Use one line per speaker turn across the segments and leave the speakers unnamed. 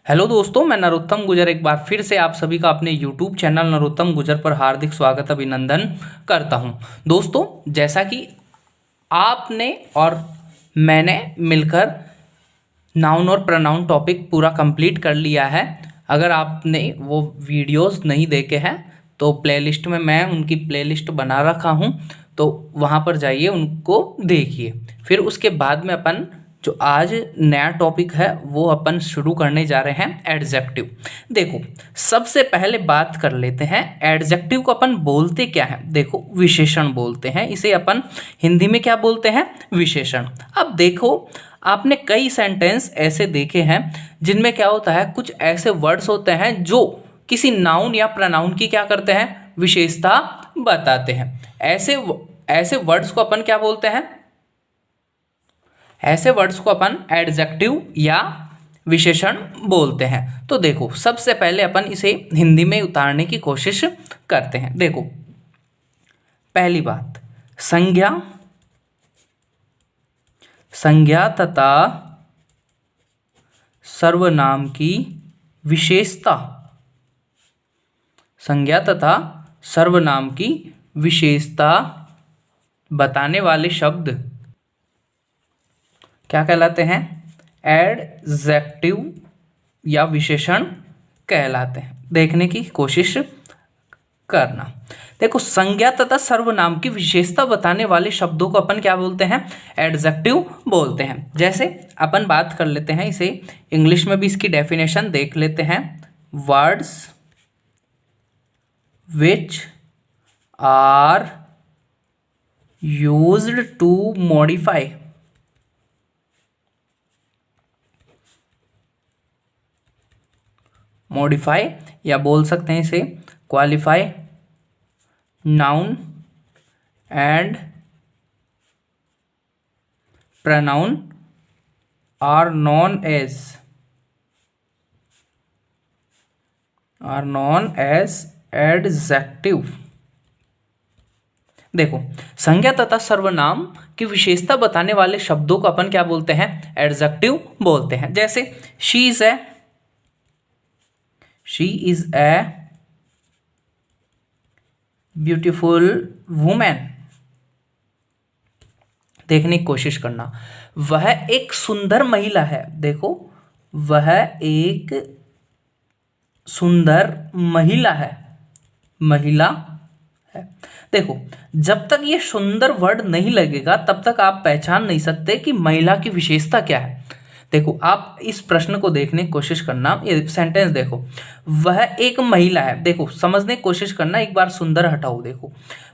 Hello दोस्तों, मैं नरोत्तम गुजर एक बार फिर से आप सभी का अपने YouTube चैनल नरोत्तम गुजर पर हार्दिक स्वागत अभिनंदन करता हूं। दोस्तों, जैसा कि आपने और मैंने मिलकर नाउन और प्रोनाउन टॉपिक पूरा कंप्लीट कर लिया है। अगर आपने वो वीडियोस नहीं देखे हैं तो प्लेलिस्ट में मैं उनकी प्लेलिस्ट बना रखा हूं, तो वहां पर जाइए, उनको देखिए। फिर उसके बाद में अपन जो आज नया टॉपिक है वो अपन शुरू करने जा रहे हैं एडजेक्टिव। देखो, सबसे पहले बात कर लेते हैं एडजेक्टिव को अपन बोलते क्या है। देखो, विशेषण बोलते हैं इसे, अपन हिंदी में क्या बोलते हैं? विशेषण। अब देखो, आपने कई सेंटेंस ऐसे देखे हैं जिनमें क्या होता है, कुछ ऐसे वर्ड्स होते हैं जो किसी नाउन या प्रोनाउन की क्या करते हैं, विशेषता बताते हैं। ऐसे वर्ड्स को अपन क्या बोलते हैं? ऐसे वर्ड्स को अपन एडजेक्टिव या विशेषण बोलते हैं। तो देखो, सबसे पहले अपन इसे हिंदी में उतारने की कोशिश करते हैं। देखो, पहली बात, संज्ञा तथा सर्वनाम की विशेषता। संज्ञा तथा सर्वनाम की विशेषता बताने वाले शब्द क्या कहलाते हैं? एडजेक्टिव या विशेषण कहलाते हैं। देखने की कोशिश करना। देखो, संज्ञा तथा सर्वनाम की विशेषता बताने वाले शब्दों को अपन क्या बोलते हैं? एडजेक्टिव बोलते हैं। जैसे अपन बात कर लेते हैं, इसे इंग्लिश में भी इसकी डेफिनेशन देख लेते हैं। Words which are used to modify या बोल सकते हैं इसे qualify noun and pronoun are known as adjective. देखो, संज्ञा तथा सर्वनाम की विशेषता बताने वाले शब्दों को अपन क्या बोलते हैं? एडजेक्टिव बोलते हैं। जैसे she is a beautiful women. देखने की कोशिश करना, वह एक सुंदर महिला है। देखो, वह एक सुंदर महिला है। देखो, जब तक ये सुंदर वर्ड नहीं लगेगा तब तक आप पहचान नहीं सकते कि महिला की विशेषता क्या है। देखो, आप इस प्रश्न को देखने की कोशिश करना। ये सेंटेंस देखो, वह एक महिला है। देखो, समझने की कोशिश करना, एक बार सुंदर हटाओ। देखो,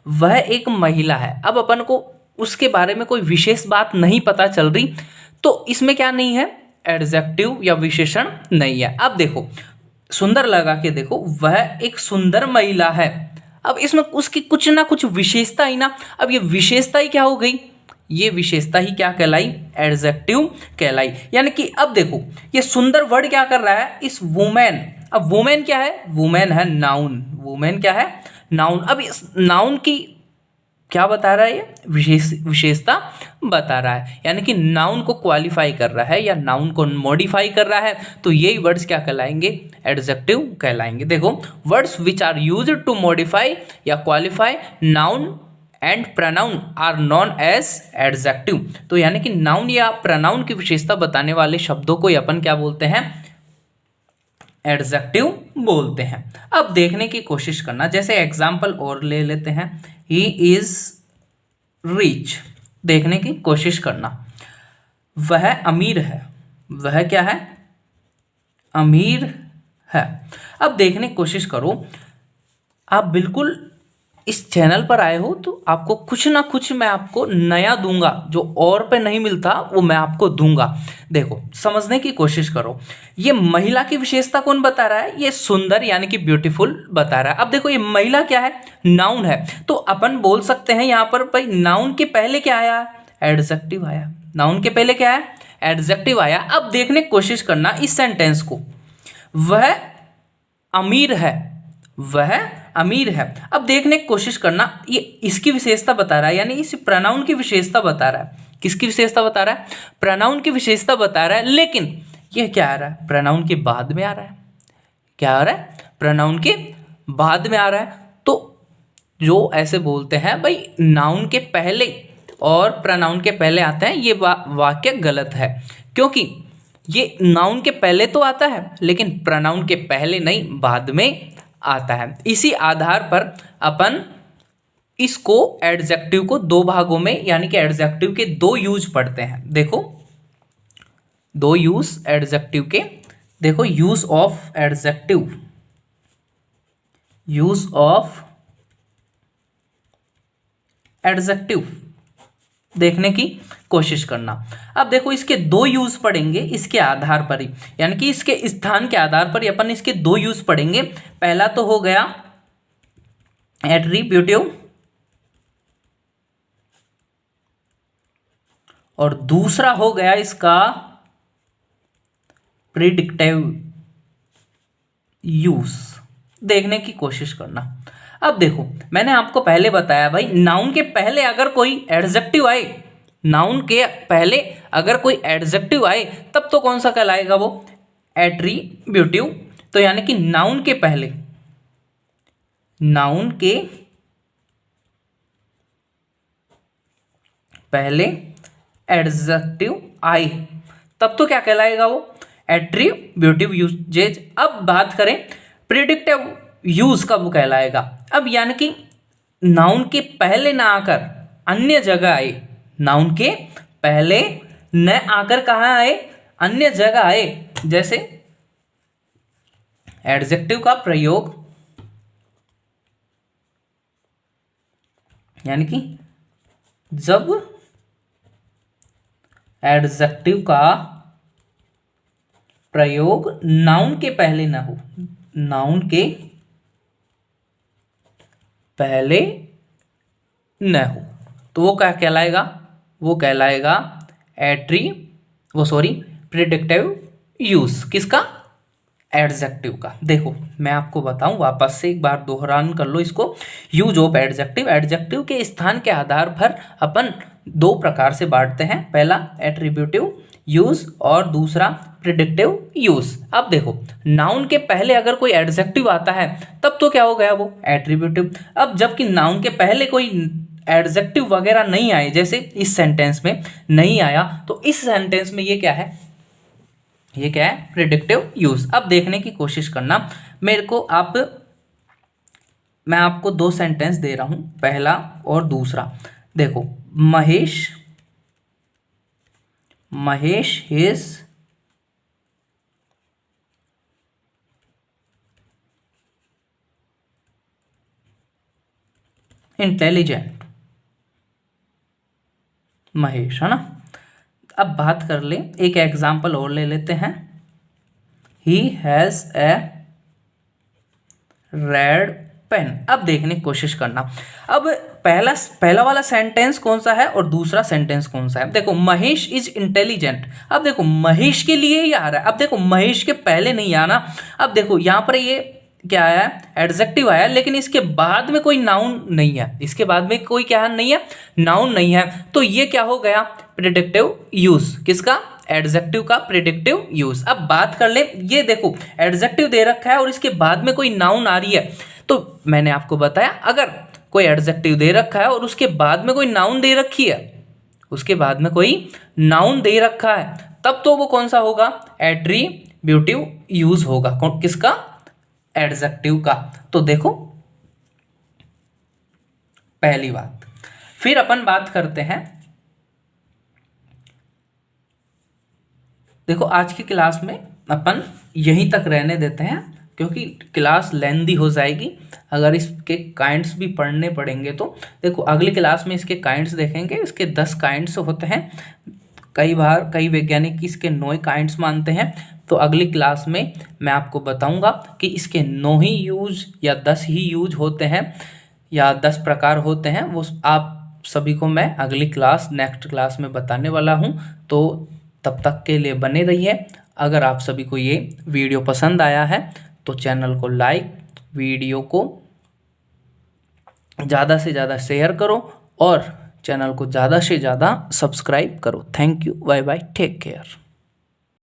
वह एक महिला है। अब अपन को उसके बारे में कोई विशेष बात नहीं पता चल रही, तो इसमें क्या नहीं है? एडजेक्टिव या विशेषण नहीं है। अब देखो, सुंदर लगा के देखो, वह एक सुंदर महिला है। अब इसमें उसकी कुछ ना कुछ विशेषता ही ना। अब ये विशेषता ही क्या हो गई? ये विशेषता ही क्या कहलाई? एडजेक्टिव कहलाई। यानी कि अब देखो, ये सुंदर वर्ड क्या कर रहा है? इस वुमेन। अब वुमेन क्या है? वुमेन है नाउन। वुमेन क्या है? नाउन। अब इस नाउन की क्या बता रहा है? ये विशेषता बता रहा है, यानी कि नाउन को क्वालिफाई कर रहा है या नाउन को मॉडिफाई कर रहा है। तो यही वर्ड्स क्या कहलाएंगे? एडजेक्टिव कहलाएंगे। देखो, words which are used to modify या qualify noun and pronoun are known as adjective. तो यानी कि नाउन या प्रोनाउन की विशेषता बताने वाले शब्दों को अपन क्या बोलते हैं? एडजेक्टिव बोलते हैं। अब देखने की कोशिश करना, जैसे एग्जाम्पल और ले लेते हैं। He is rich. देखने की कोशिश करना, वह अमीर है। वह क्या है? अमीर है। अब देखने की कोशिश करो, आप बिल्कुल इस चैनल पर आए हो तो आपको कुछ ना कुछ मैं आपको नया दूंगा, जो और पे नहीं मिलता वो मैं आपको दूंगा। देखो, समझने की कोशिश करो, ये महिला की विशेषता कौन बता रहा है? ये सुंदर यानी कि ब्यूटीफुल बता रहा है। अब देखो, ये महिला क्या है? नाउन है। तो अपन बोल सकते हैं यहाँ पर, भाई नाउन के पहले क्या आया? एडजेक्टिव आया। नाउन के पहले क्या है? एडजेक्टिव आया। अब देखने की कोशिश करना इस सेंटेंस को, वह अमीर है। वह अमीर है। अब देखने की कोशिश करना, ये इसकी विशेषता बता रहा है, यानी इस प्रोनाउन की विशेषता बता रहा है। किसकी विशेषता बता रहा है? प्रोनाउन की विशेषता बता रहा है। लेकिन ये क्या आ रहा है, प्रोनाउन के बाद में आ रहा है। क्या आ रहा है, प्रोनाउन के बाद में आ रहा है। तो जो ऐसे बोलते हैं भाई नाउन के पहले और प्रोनाउन के पहले आते हैं, ये वाक्य गलत है, क्योंकि ये नाउन के पहले तो आता है लेकिन प्रोनाउन के पहले नहीं, बाद में आता है। इसी आधार पर अपन इसको एडजेक्टिव को दो भागों में, यानी कि एडजेक्टिव के दो यूज पढ़ते हैं। देखो दो यूज एडजेक्टिव के, देखो use of adjective, use of adjective देखने की कोशिश करना। अब देखो इसके दो यूज पढ़ेंगे इसके आधार पर ही, यानी कि इसके स्थान के आधार पर ही अपन इसके दो यूज पढ़ेंगे। पहला तो हो गया एट्रीब्यूटिव और दूसरा हो गया इसका प्रिडिक्टिव यूज, देखने की कोशिश करना। अब देखो मैंने आपको पहले बताया भाई नाउन के पहले अगर कोई एडजेक्टिव आए, नाउन के पहले अगर कोई एडजेक्टिव आए तब तो कौन सा कहलाएगा, वो एट्रीब्यूटिव। तो यानी कि नाउन के पहले, नाउन के पहले एडजेक्टिव आए तब तो क्या कहलाएगा, वो एट्रीब्यूटिव यूजेज। अब बात करें प्रिडिक्टिव यूज कब कहलाएगा, अब यानी कि नाउन के पहले ना आकर अन्य जगह आए, नाउन के पहले न आकर कहाँ आए, अन्य जगह आए। जैसे एडजेक्टिव का प्रयोग, यानी कि जब एडजेक्टिव का प्रयोग नाउन के पहले ना हो, नाउन के पहले न हो, तो वो क्या कहलाएगा, वो कहलाएगा प्रिडिक्टिव यूज। किसका, एडजेक्टिव का। देखो मैं आपको बताऊं, वापस से एक बार दोहरान कर लो इसको। यूज ऑफ एडजेक्टिव, एडजेक्टिव के स्थान के आधार पर अपन दो प्रकार से बांटते हैं, पहला एट्रीब्यूटिव यूज और दूसरा प्रिडिक्टिव यूज। अब देखो नाउन के पहले अगर कोई एडजेक्टिव आता है तब तो क्या हो गया, वो एट्रीब्यूटिव। अब जबकि नाउन के पहले कोई एडजेक्टिव वगैरह नहीं आए, जैसे इस सेंटेंस में नहीं आया, तो इस सेंटेंस में ये क्या है, ये क्या है, प्रिडिक्टिव यूज। अब देखने की कोशिश करना मेरे को, मैं आपको दो सेंटेंस दे रहा हूं, पहला और दूसरा। देखो महेश इज इंटेलिजेंट, महेश है ना। अब बात कर ले, एक एग्जाम्पल और ले लेते हैं, he has a red pen. अब देखने की कोशिश करना, अब पहला वाला सेंटेंस कौन सा है और दूसरा सेंटेंस कौन सा है। देखो महेश इज इंटेलिजेंट, अब देखो महेश के लिए ही आ रहा है, अब देखो महेश के पहले नहीं आना। अब देखो यहाँ पर ये क्या आया, एडजेक्टिव आया, लेकिन इसके बाद में कोई नाउन नहीं है, इसके बाद में कोई क्या नहीं है, नाउन नहीं है। तो ये क्या हो गया, प्रिडिक्टिव यूज। किसका, एडजेक्टिव का प्रिडिक्टिव यूज। अब बात कर ले, ये देखो एडजेक्टिव दे रखा है और इसके बाद में कोई नाउन आ रही है, तो मैंने आपको बताया अगर कोई एडजेक्टिव दे रखा है और उसके बाद में कोई नाउन दे रखी है, उसके बाद में कोई नाउन दे रखा है, तब तो वो कौन सा होगा, एट्रीब्यूटिव यूज होगा। किसका, एडजेक्टिव का। तो देखो पहली बात। फिर अपन बात करते हैं, देखो आज की क्लास में अपन यहीं तक रहने देते हैं, क्योंकि क्लास लेंदी हो जाएगी अगर इसके काइंड्स भी पढ़ने पड़ेंगे तो। देखो अगली क्लास में इसके काइंड्स देखेंगे, इसके 10 काइंड्स होते हैं, कई बार कई वैज्ञानिक इसके 9 काइंड्स मानते हैं। तो अगली क्लास में मैं आपको बताऊंगा कि इसके 9 ही यूज या 10 ही यूज होते हैं या 10 प्रकार होते हैं, वो आप सभी को मैं अगली क्लास, नेक्स्ट क्लास में बताने वाला हूं। तो तब तक के लिए बने रहिए। अगर आप सभी को ये वीडियो पसंद आया है तो चैनल को लाइक, वीडियो को ज़्यादा से ज़्यादा शेयर करो और चैनल को ज़्यादा से ज़्यादा सब्सक्राइब करो। Thank you, bye bye, take care.